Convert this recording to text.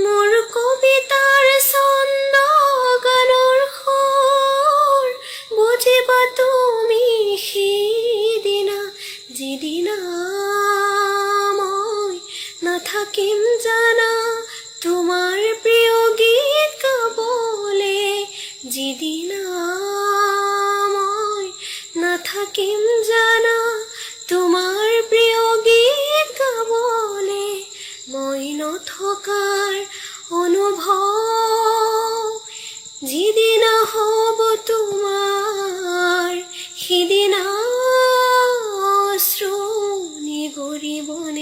মোৰ কবিতাৰ ছন্দ গানৰ সুৰ বুজিবা তুমি সিদিনা যিদিনা মই নাথাকিম জানা তোমাৰ প্ৰিয় গীত গাবলে যিদিনা মই নাথাকিম জানা তোমাৰ প্ৰিয় গীত গাবলে মই নথকাৰ অনুভৱ যিদিনা হ'ব তোমাৰ সিদিনা অশ্ৰু নিগৰিবনে